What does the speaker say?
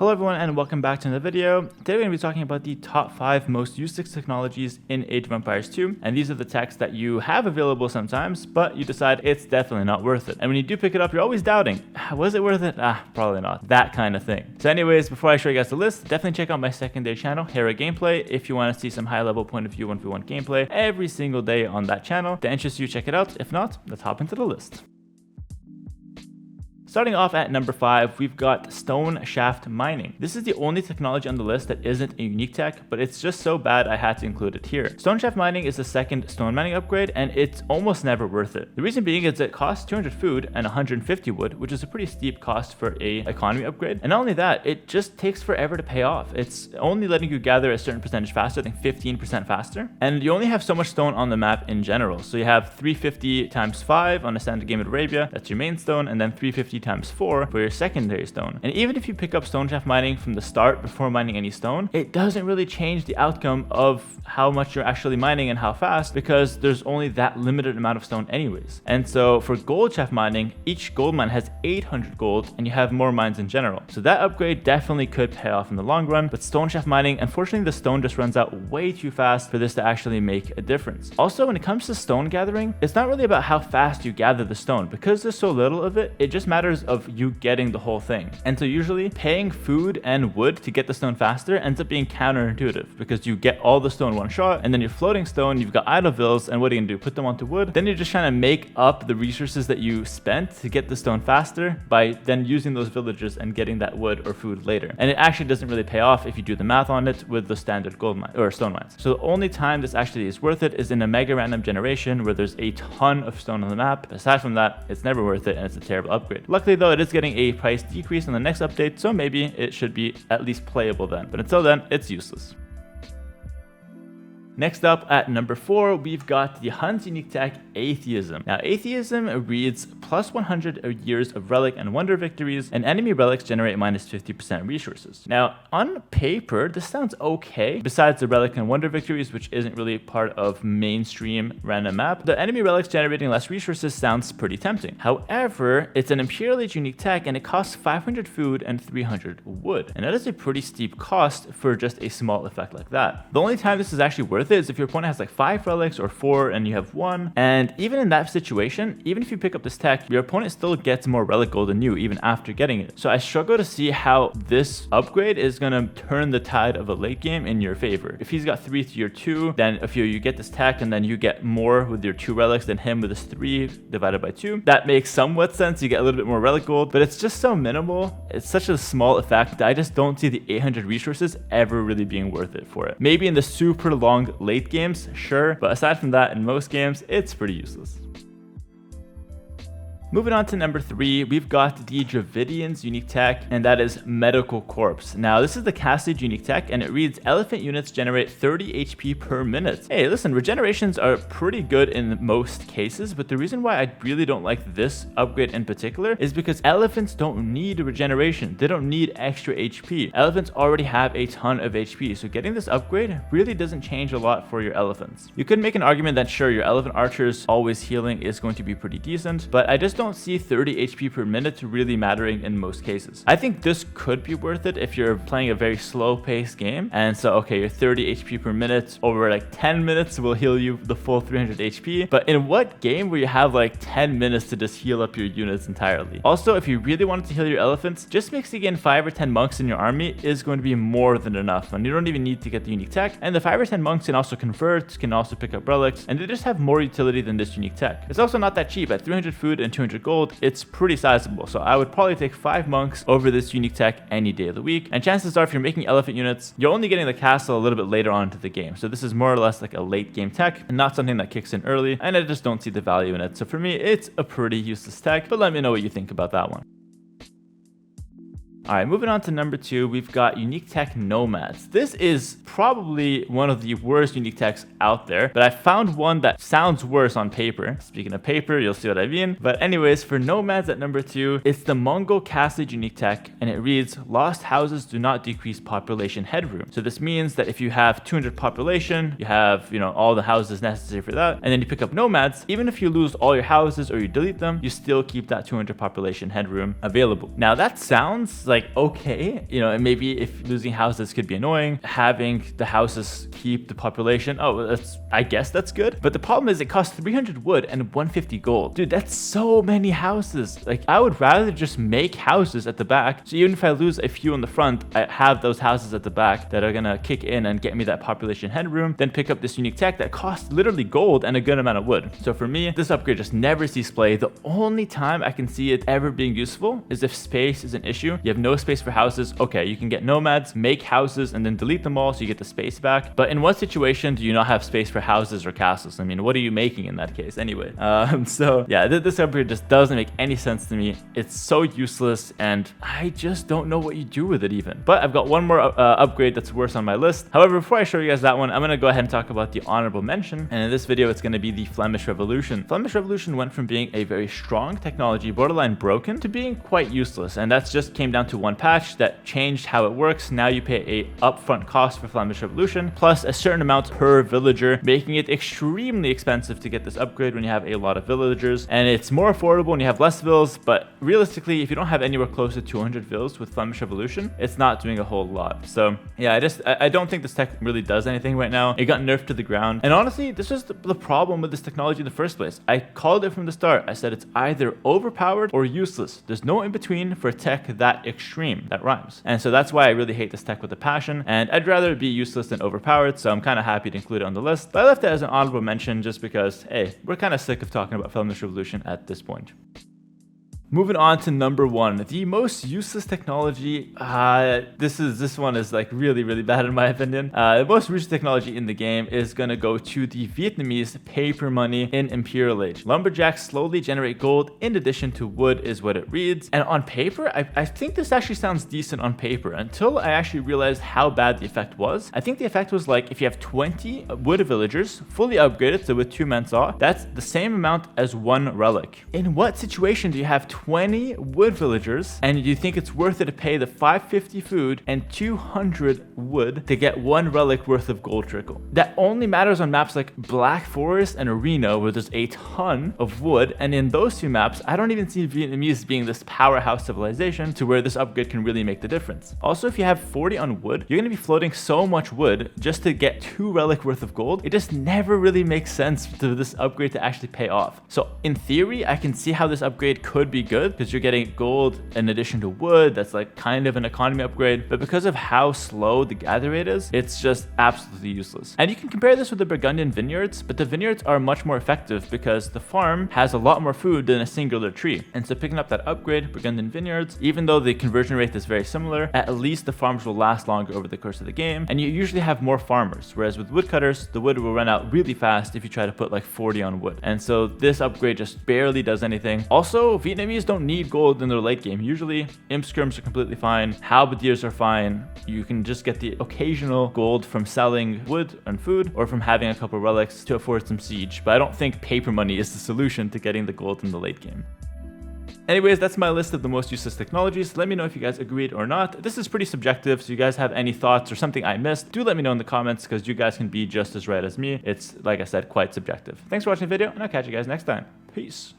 Hello everyone and welcome back to another video. Today we're going to be talking about the top 5 most useless technologies in Age of Empires 2, and these are the techs that you have available sometimes, but you decide it's definitely not worth it. And when you do pick it up, you're always doubting, was it worth it? Probably not. That kind of thing. So anyways, before I show you guys the list, definitely check out my secondary channel, Hera Gameplay, if you want to see some high-level point of view 1v1 gameplay every single day on that channel. If that interests you, check it out. If not, let's hop into the list. Starting off at number 5, we've got stone shaft mining. This is the only technology on the list that isn't a unique tech, but it's just so bad I had to include it here. Stone shaft mining is the second stone mining upgrade, and it's almost never worth it. The reason being is it costs 200 food and 150 wood, which is a pretty steep cost for a economy upgrade. And not only that, it just takes forever to pay off. It's only letting you gather a certain percentage faster, I think 15% faster. And you only have so much stone on the map in general. So you have 350 times 5 on a standard game of Arabia, that's your main stone, and then 350 times 4 for your secondary stone. And even if you pick up stone shaft mining from the start before mining any stone, it doesn't really change the outcome of how much you're actually mining and how fast, because there's only that limited amount of stone anyways. And so for gold shaft mining, each gold mine has 800 gold and you have more mines in general. So that upgrade definitely could pay off in the long run, but stone shaft mining, unfortunately the stone just runs out way too fast for this to actually make a difference. Also, when it comes to stone gathering, it's not really about how fast you gather the stone, because there's so little of it, it just matters of you getting the whole thing. And so usually paying food and wood to get the stone faster ends up being counterintuitive, because you get all the stone one shot, and then you're floating stone, you've got idle villas, and what are you gonna do? Put them onto wood? Then you're just trying to make up the resources that you spent to get the stone faster by then using those villagers and getting that wood or food later. And it actually doesn't really pay off if you do the math on it with the standard gold mine or stone mines. So the only time this actually is worth it is in a mega random generation where there's a ton of stone on the map. Aside from that, it's never worth it and it's a terrible upgrade. Luckily though, it is getting a price decrease in the next update, so maybe it should be at least playable then. But until then, it's useless. Next up at number 4, we've got the Hun's unique tech, Atheism. Now, Atheism reads plus 100 years of relic and wonder victories, and enemy relics generate minus 50% resources. Now, on paper, this sounds okay. Besides the relic and wonder victories, which isn't really part of mainstream random map, the enemy relics generating less resources sounds pretty tempting. However, it's an Imperial Age unique tech, and it costs 500 food and 300 wood. And that is a pretty steep cost for just a small effect like that. The only time this is actually worth it is if your opponent has like 5 relics or 4 and you have 1. And even in that situation, even if you pick up this tech, your opponent still gets more relic gold than you even after getting it. So I struggle to see how this upgrade is going to turn the tide of a late game in your favor. If he's got 3 to your 2, then if you get this tech and then you get more with your 2 relics than him with his 3 divided by 2, that makes somewhat sense. You get a little bit more relic gold, but it's just so minimal. It's such a small effect that I just don't see the 800 resources ever really being worth it for it. Maybe in the super long late games, sure, but aside from that, in most games, it's pretty useless. Moving on to number 3, we've got the Dravidian's unique tech, and that is Medical Corpse. Now, this is the Castled unique tech, and it reads, elephant units generate 30 HP per minute. Hey, listen, regenerations are pretty good in most cases, but the reason why I really don't like this upgrade in particular is because elephants don't need regeneration. They don't need extra HP. Elephants already have a ton of HP, so getting this upgrade really doesn't change a lot for your elephants. You could make an argument that sure, your elephant archers always healing is going to be pretty decent, but I just don't see 30 HP per minute really mattering in most cases. I think this could be worth it if you're playing a very slow paced game, and so okay, your 30 HP per minute over like 10 minutes will heal you the full 300 HP, but in what game where you have like 10 minutes to just heal up your units entirely? Also, if you really wanted to heal your elephants, just mixing in 5 or 10 monks in your army is going to be more than enough, and you don't even need to get the unique tech. And the 5 or 10 monks can also convert, can also pick up relics, and they just have more utility than this unique tech. It's also not that cheap. At 300 food and 200 gold, it's pretty sizable. So I would probably take 5 monks over this unique tech any day of the week. And chances are if you're making elephant units, you're only getting the castle a little bit later on into the game. So this is more or less like a late game tech and not something that kicks in early. And I just don't see the value in it. So for me, it's a pretty useless tech, but let me know what you think about that one. All right, moving on to number 2, we've got unique tech nomads. This is probably one of the worst unique techs out there, but I found one that sounds worse on paper. Speaking of paper, you'll see what I mean. But anyways, for nomads at number 2, it's the Mongol Castled unique tech, and it reads, lost houses do not decrease population headroom. So this means that if you have 200 population, you have, all the houses necessary for that, and then you pick up nomads, even if you lose all your houses or you delete them, you still keep that 200 population headroom available. Now that sounds like like okay, you know, and maybe if losing houses could be annoying, having the houses keep the population, oh, I guess that's good. But the problem is it costs 300 wood and 150 gold. Dude, that's so many houses. Like, I would rather just make houses at the back, so even if I lose a few in the front, I have those houses at the back that are gonna kick in and get me that population headroom, then pick up this unique tech that costs literally gold and a good amount of wood. So for me, this upgrade just never sees play. The only time I can see it ever being useful is if space is an issue. You have no space for houses. Okay, you can get nomads, make houses, and then delete them all so you get the space back. But in what situation do you not have space for houses or castles? I mean, what are you making in that case anyway? So yeah, this upgrade just doesn't make any sense to me. It's so useless, and I just don't know what you do with it even. But I've got one more upgrade that's worse on my list. However, before I show you guys that one, I'm gonna go ahead and talk about the honorable mention. And in this video, it's gonna be the Flemish Revolution. Flemish Revolution went from being a very strong technology, borderline broken, to being quite useless. And that's just came down to one patch that changed how it works. Now you pay a upfront cost for Flemish Revolution, plus a certain amount per villager, making it extremely expensive to get this upgrade when you have a lot of villagers. And it's more affordable when you have less vills, but realistically, if you don't have anywhere close to 200 vills with Flemish Revolution, it's not doing a whole lot. So yeah, I don't think this tech really does anything right now. It got nerfed to the ground. And honestly, this is the problem with this technology in the first place. I called it from the start. I said it's either overpowered or useless. There's no in between for a tech that extreme. That rhymes. And so that's why I really hate this tech with a passion. And I'd rather it be useless than overpowered. So I'm kind of happy to include it on the list. But I left it as an honorable mention just because, hey, we're kind of sick of talking about Flemish Revolution at this point. Moving on to number one, the most useless technology. This one is like really bad in my opinion. The most useless technology in the game is gonna go to the Vietnamese paper money in Imperial Age. Lumberjacks slowly generate gold in addition to wood is what it reads. And on paper, I think this actually sounds decent on paper until I actually realized how bad the effect was. I think the effect was like if you have 20 wood villagers fully upgraded, so with 2 men saw, that's the same amount as 1 relic. In what situation do you have 20 wood villagers and you think it's worth it to pay the 550 food and 200 wood to get 1 relic worth of gold trickle? That only matters on maps like Black Forest and Arena where there's a ton of wood, and in those 2 maps I don't even see Vietnamese being this powerhouse civilization to where this upgrade can really make the difference. Also, if you have 40 on wood, you're going to be floating so much wood just to get 2 relic worth of gold. It just never really makes sense to this upgrade to actually pay off. So in theory, I can see how this upgrade could be good because you're getting gold in addition to wood. That's like kind of an economy upgrade, but because of how slow the gather rate is, it's just absolutely useless. And you can compare this with the Burgundian vineyards, but the vineyards are much more effective because the farm has a lot more food than a singular tree. And so picking up that upgrade, Burgundian vineyards, even though the conversion rate is very similar, at least the farms will last longer over the course of the game, and you usually have more farmers, whereas with woodcutters, the wood will run out really fast if you try to put like 40 on wood. And so this upgrade just barely does anything. Also, Vietnamese don't need gold in their late game. Usually imp skirms are completely fine, halberdiers are fine. You can just get the occasional gold from selling wood and food or from having a couple relics to afford some siege, but I don't think paper money is the solution to getting the gold in the late game. Anyways, that's my list of the most useless technologies. Let me know if you guys agreed or not. This is pretty subjective, so you guys have any thoughts or something I missed, do let me know in the comments because you guys can be just as right as me. It's, like I said, quite subjective. Thanks for watching the video, and I'll catch you guys next time. Peace.